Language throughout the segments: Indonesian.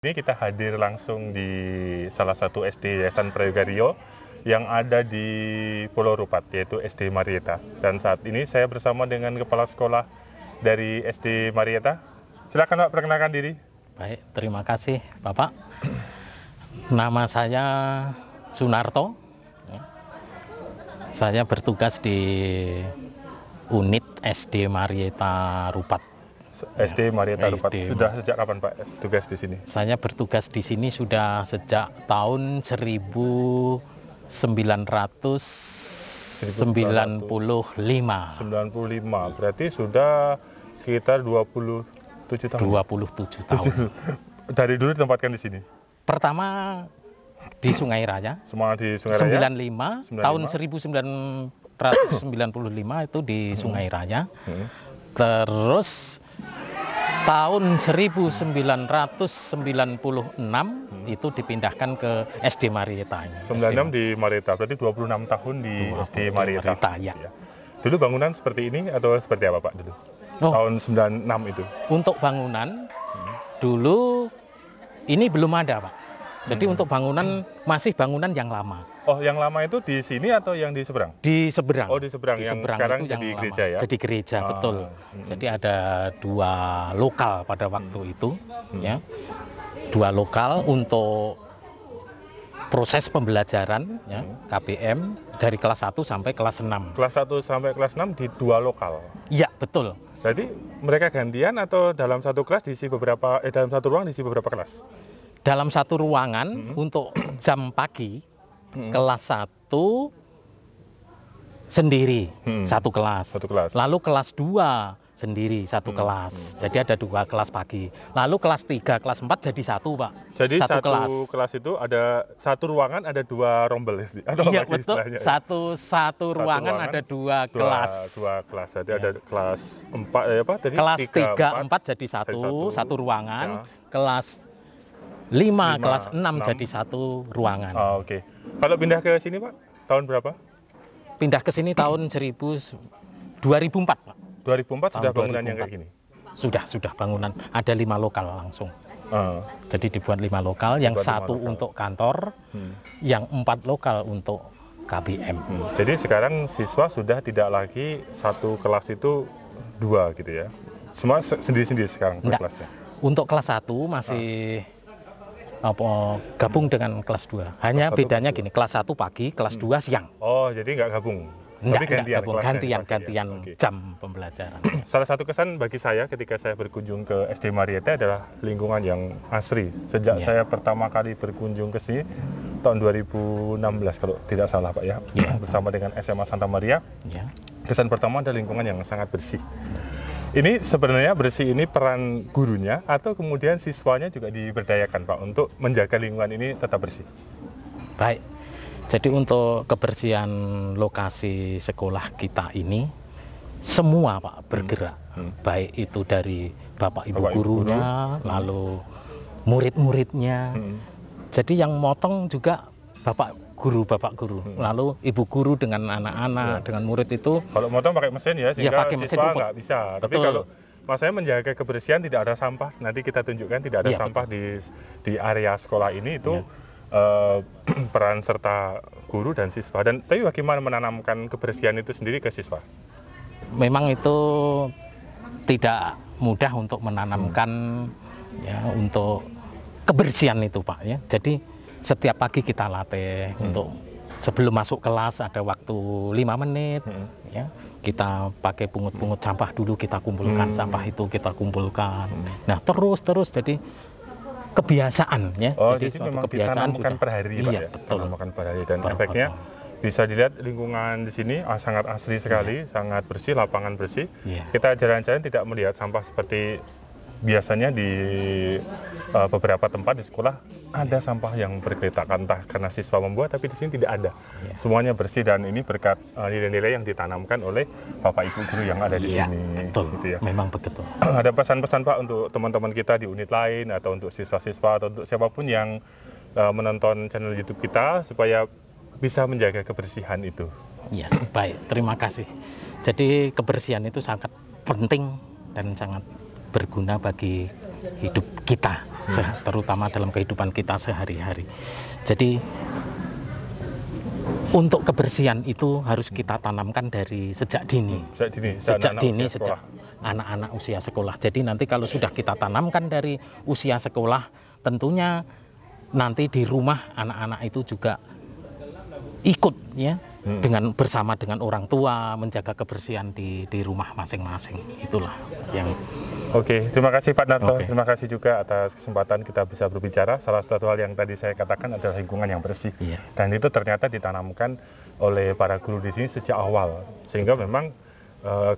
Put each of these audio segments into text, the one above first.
Ini kita hadir langsung di salah satu SD Yayasan Prayoga Rio yang ada di Pulau Rupat, yaitu SD Marieta. Dan saat ini saya bersama dengan kepala sekolah dari SD Marieta. Silakan Pak, perkenalkan diri. Baik, terima kasih Bapak. Nama saya Sunarto. Saya bertugas di unit SD Marieta Rupat. SD Marieta Rupat. SD. Sudah sejak kapan Pak tugas di sini? Saya bertugas di sini sudah sejak tahun 1995. 95, berarti sudah sekitar 27 tahun. 27 tahun. Dari dulu ditempatkan di sini? Pertama di Sungai Raya. Semua di Sungai Raya? 95, tahun 1995 itu di Sungai Raya. Terus tahun 1996 itu dipindahkan ke SD Marieta. 96 di Marieta, berarti 26 tahun di SD Marieta. Ya. Dulu bangunan seperti ini atau seperti apa Pak dulu? Tahun 96 itu? Untuk bangunan, dulu ini belum ada Pak. Jadi untuk bangunan, masih bangunan yang lama. Oh, yang lama itu di sini atau yang di seberang? Di seberang. Oh, di seberang, yang sekarang jadi gereja ya? Jadi gereja, betul. Jadi ada 2 lokal pada waktu itu, ya. 2 lokal untuk proses pembelajaran, ya, KBM dari kelas 1 sampai kelas 6. Kelas 1 sampai kelas 6 di 2 lokal? Iya, betul. Jadi mereka gantian atau dalam satu kelas diisi beberapa, dalam satu ruang diisi beberapa kelas? Dalam satu ruangan untuk jam pagi, kelas 1 sendiri, satu kelas. Lalu kelas 2 sendiri, satu kelas. Jadi ada 2 kelas pagi. Lalu kelas 3, kelas 4 jadi 1 Pak. Jadi satu kelas itu ada 1 ruangan, ada 2 rombel. Iya betul, satu ruangan ada 2 kelas. 2 kelas, jadi ada kelas 4, apa tadi? Kelas 3, 4 jadi 1 ruangan. Kelas 5, kelas 6 jadi 1 ruangan. Oh, oke. Kalau pindah ke sini Pak, tahun berapa? Pindah ke sini tahun 2004 Pak. 2004 sudah bangunan 2004. Yang kayak gini? Sudah bangunan, ada 5 lokal langsung. Jadi dibuat 5 lokal, yang 1 untuk kantor, yang 4 lokal untuk KBM. Jadi sekarang siswa sudah tidak lagi satu kelas itu 2 gitu ya? Semua sendiri-sendiri sekarang kelasnya? Untuk kelas 1 masih gabung dengan kelas 2. Hanya bedanya gini, kelas 1 pagi, kelas 2 siang. Oh, jadi nggak gabung? Tapi gantian jam pembelajaran. Salah satu kesan bagi saya ketika saya berkunjung ke SD Marieta adalah lingkungan yang asri. Sejak saya pertama kali berkunjung ke sini tahun 2016 kalau tidak salah Pak ya, bersama dengan SMA Santa Maria. Kesan pertama adalah lingkungan yang sangat bersih. Ini sebenarnya bersih ini peran gurunya atau kemudian siswanya juga diberdayakan Pak untuk menjaga lingkungan ini tetap bersih? Baik, jadi untuk kebersihan lokasi sekolah kita ini semua Pak bergerak, baik itu dari Bapak Ibu gurunya, lalu murid-muridnya. Jadi yang motong juga Bapak guru, lalu ibu guru dengan anak-anak, dengan murid itu. Kalau motong pakai mesin ya, sehingga siswa nggak bisa. Tapi kalau maksudnya menjaga kebersihan, tidak ada sampah, nanti kita tunjukkan tidak ada sampah di area sekolah ini, itu peran serta guru dan siswa. Dan tapi bagaimana menanamkan kebersihan itu sendiri ke siswa? Memang itu tidak mudah untuk menanamkan ya untuk kebersihan itu Pak ya. Jadi setiap pagi kita latih untuk sebelum masuk kelas ada waktu 5 menit, ya kita pakai pungut-pungut sampah dulu, kita kumpulkan sampah itu kita kumpulkan. Nah terus jadi kebiasaan ya. Jadi memang kebiasaan ditanamkan per hari Pak ya. Betul. Ditanamkan per hari dan efeknya bisa dilihat lingkungan di sini sangat asri sekali, sangat bersih, lapangan bersih. Kita jalan-jalan tidak melihat sampah seperti biasanya di beberapa tempat di sekolah. Ada sampah yang berkeletakan, entah karena siswa membuat, tapi di sini tidak ada. Semuanya bersih dan ini berkat nilai-nilai yang ditanamkan oleh Bapak Ibu guru yang ada di sini. Betul, gitu ya. memang begitu. Ada pesan-pesan Pak untuk teman-teman kita di unit lain atau untuk siswa-siswa atau untuk siapapun yang menonton channel YouTube kita supaya bisa menjaga kebersihan itu? Ya, baik, terima kasih. Jadi kebersihan itu sangat penting dan sangat berguna bagi hidup kita, terutama dalam kehidupan kita sehari-hari. Jadi untuk kebersihan itu harus kita tanamkan dari sejak dini. Sejak anak-anak usia sekolah. Jadi nanti kalau sudah kita tanamkan dari usia sekolah, tentunya nanti di rumah anak-anak itu juga ikut ya, bersama dengan orang tua menjaga kebersihan di rumah masing-masing. Itulah yang. Oke, terima kasih Pak Narto. Terima kasih juga atas kesempatan kita bisa berbicara. Salah satu hal yang tadi saya katakan adalah lingkungan yang bersih. Dan itu ternyata ditanamkan oleh para guru di sini sejak awal. Sehingga memang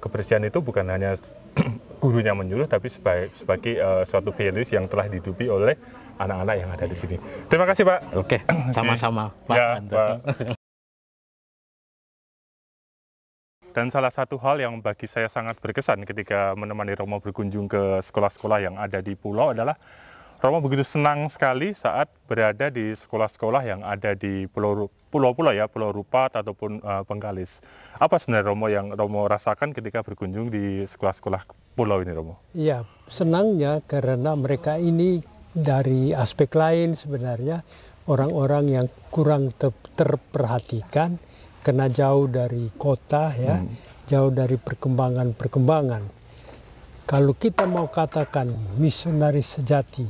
kebersihan itu bukan hanya gurunya menyuruh, tapi sebagai suatu values yang telah dihidupi oleh anak-anak yang ada di sini. Terima kasih Pak. Oke, sama-sama Pak. Ya, Pak. Dan salah satu hal yang bagi saya sangat berkesan ketika menemani Romo berkunjung ke sekolah-sekolah yang ada di pulau adalah Romo begitu senang sekali saat berada di sekolah-sekolah yang ada di pulau-pulau ya, Pulau Rupat ataupun Bengkalis. Apa sebenarnya Romo yang Romo rasakan ketika berkunjung di sekolah-sekolah pulau ini, Romo? Iya, senangnya karena mereka ini dari aspek lain sebenarnya orang-orang yang kurang terperhatikan karena jauh dari kota ya, jauh dari perkembangan. Kalau kita mau katakan misionaris sejati,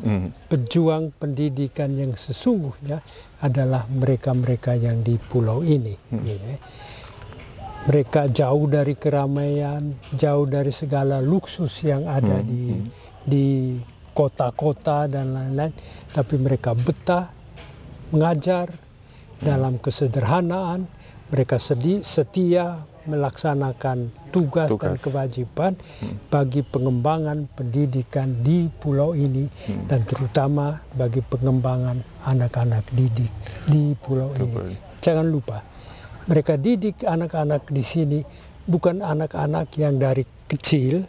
pejuang pendidikan yang sesungguhnya adalah mereka-mereka yang di pulau ini. Mereka jauh dari keramaian, jauh dari segala luksus yang ada di kota-kota dan lain-lain, tapi mereka betah mengajar dalam kesederhanaan. Mereka setia melaksanakan tugas dan kewajiban bagi pengembangan pendidikan di pulau ini dan terutama bagi pengembangan anak-anak didik di pulau ini. Jangan lupa, mereka didik anak-anak di sini bukan anak-anak yang dari kecil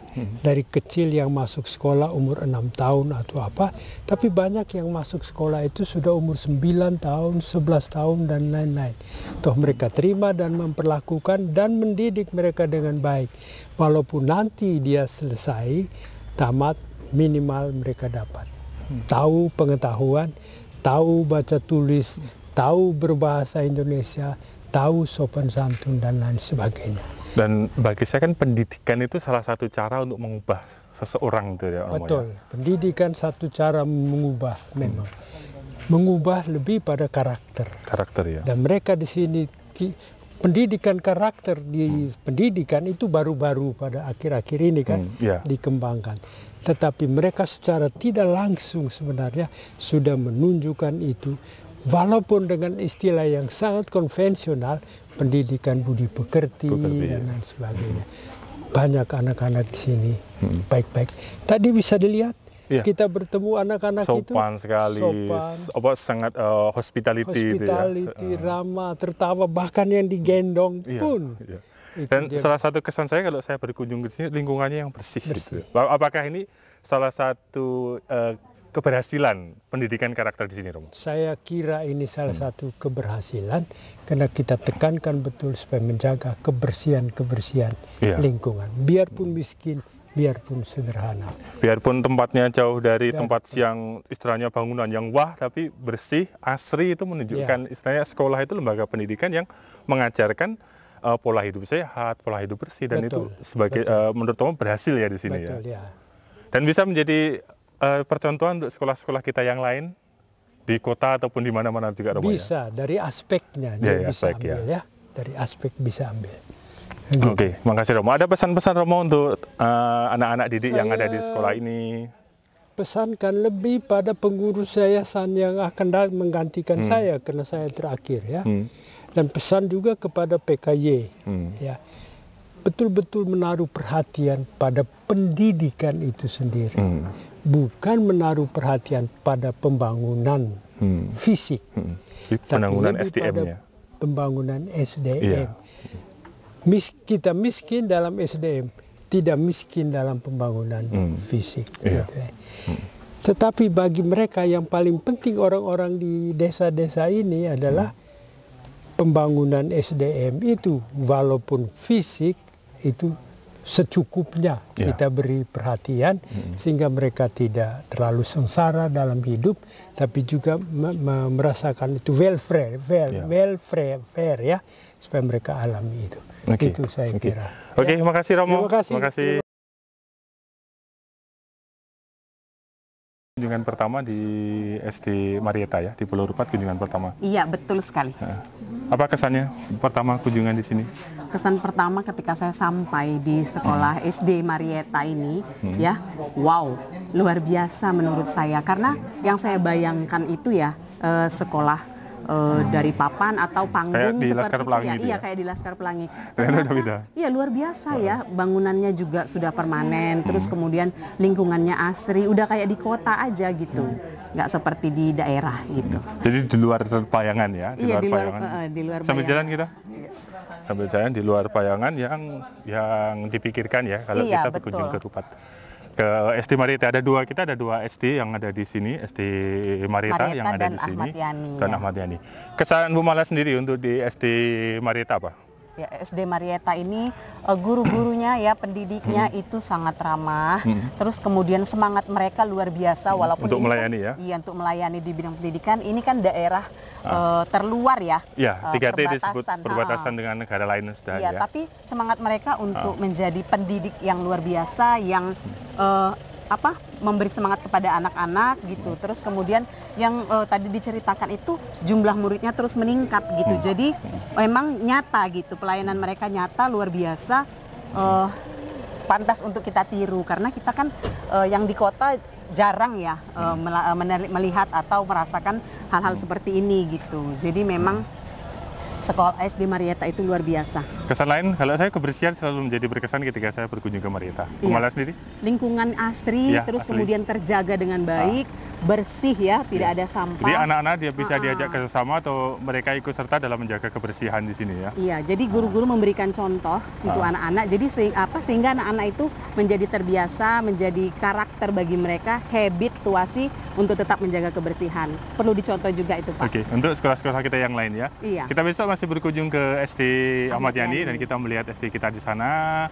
yang masuk sekolah umur 6 tahun atau apa, tapi banyak yang masuk sekolah itu sudah umur 9 tahun, 11 tahun dan lain-lain. Toh mereka terima dan memperlakukan dan mendidik mereka dengan baik. Walaupun nanti dia selesai, tamat, minimal mereka dapat tahu pengetahuan, tahu baca tulis, tahu berbahasa Indonesia, tahu sopan santun dan lain sebagainya. Dan bagi saya kan pendidikan itu salah satu cara untuk mengubah seseorang itu ya. Betul, pendidikan satu cara mengubah memang. Mengubah lebih pada karakter. Karakter ya. Dan mereka di sini, pendidikan karakter di pendidikan itu baru-baru pada akhir-akhir ini kan dikembangkan. Tetapi mereka secara tidak langsung sebenarnya sudah menunjukkan itu. Walaupun dengan istilah yang sangat konvensional, pendidikan budi pekerti dan lain sebagainya. Banyak anak-anak di sini baik-baik. Tadi bisa dilihat kita bertemu anak-anak itu sopan sekali, sangat hospitality, ramah, tertawa, bahkan yang digendong pun. Dan salah satu kesan saya kalau saya berkunjung ke sini lingkungannya yang bersih. Gitu. Apakah ini salah satu keberhasilan pendidikan karakter di sini, Romo? Saya kira ini salah satu keberhasilan karena kita tekankan betul supaya menjaga kebersihan lingkungan. Biarpun miskin, biarpun sederhana. Biarpun tempatnya jauh dari tempat yang istilahnya bangunan yang wah, tapi bersih, asri, itu menunjukkan istilahnya sekolah itu lembaga pendidikan yang mengajarkan pola hidup sehat, pola hidup bersih, dan itu sebagai menurut Romo berhasil ya di sini. Ya. Dan bisa menjadi percontohan untuk sekolah-sekolah kita yang lain di kota ataupun di mana-mana juga, Romo? Bisa, dari aspeknya dia bisa ambil ya. Dari aspek bisa ambil. Oke, makasih Romo. Ada pesan-pesan Romo untuk anak-anak didik yang ada di sekolah ini? Pesankan lebih pada pengurus yayasan yang akan menggantikan saya karena saya terakhir ya. Dan pesan juga kepada PKY ya. Betul-betul menaruh perhatian pada pendidikan itu sendiri. Bukan menaruh perhatian pada pembangunan fisik, pembangunan tapi SDM-nya. Pembangunan SDM. Kita miskin dalam SDM, tidak miskin dalam pembangunan fisik. Gitu ya. Tetapi bagi mereka yang paling penting orang-orang di desa-desa ini adalah pembangunan SDM itu, walaupun fisik itu secukupnya kita beri perhatian sehingga mereka tidak terlalu sengsara dalam hidup, tapi juga merasakan itu welfare ya, supaya mereka alami itu. Itu saya kira. Oke, terima kasih Romo. Terima kasih. Kunjungan pertama di SD Marieta ya, di Pulau Rupat kunjungan pertama. Iya, betul sekali. Apa kesannya pertama kunjungan di sini? Kesan pertama ketika saya sampai di sekolah SD Marieta ini, ya, wow, luar biasa menurut saya. Karena yang saya bayangkan itu ya sekolah dari papan atau panggung kayak di seperti Laskar Pelangi ya. gitu Iya, ya? kayak di Laskar Pelangi. Ternyata beda. Iya, luar biasa ya. Bangunannya juga sudah permanen, terus kemudian lingkungannya asri, udah kayak di kota aja gitu. Nggak seperti di daerah gitu. Jadi di luar bayangan ya? Iya, di luar Sambil bayangan. jalan kita? Sambil jalan di luar bayangan yang dipikirkan ya kalau Iya, kita berkunjung ke Rupat. Ke SD Marieta ada dua SD yang ada di sini, SD Marieta yang ada di sini dan Ahmad Yani. Kesan Bu Mala sendiri untuk di SD Marieta apa? Ya, SD Marieta ini guru-gurunya ya, pendidiknya itu sangat ramah. Terus kemudian semangat mereka luar biasa walaupun untuk ini melayani kan, ya. Iya, untuk melayani di bidang pendidikan. Ini kan daerah terluar ya. Iya, 3T disebut perbatasan dengan negara lain sudah iya, ya. tapi semangat mereka untuk menjadi pendidik yang luar biasa yang memberi semangat kepada anak-anak gitu. Terus kemudian yang tadi diceritakan itu jumlah muridnya terus meningkat gitu. Jadi memang nyata gitu, pelayanan mereka nyata luar biasa, pantas untuk kita tiru karena kita kan yang di kota jarang ya melihat atau merasakan hal-hal seperti ini gitu. Jadi memang sekolah SD Marieta itu luar biasa. Kesan lain, kalau saya kebersihan selalu menjadi berkesan ketika saya berkunjung ke Marieta. Bu Mala sendiri? Lingkungan asri, Ya, terus asri. kemudian terjaga dengan baik, bersih ya, tidak ada sampah. Jadi anak-anak dia bisa diajak kerjasama atau mereka ikut serta dalam menjaga kebersihan di sini ya? Iya, jadi guru-guru memberikan contoh untuk anak-anak. Jadi sehingga anak-anak itu menjadi terbiasa, menjadi karakter bagi mereka, habituasi untuk tetap menjaga kebersihan. Perlu dicontoh juga itu, Pak. Oke, untuk sekolah-sekolah kita yang lain ya. Iya. Kita besok masih berkunjung ke SD Ahmad Yani Yani. dan kita melihat SD kita di sana.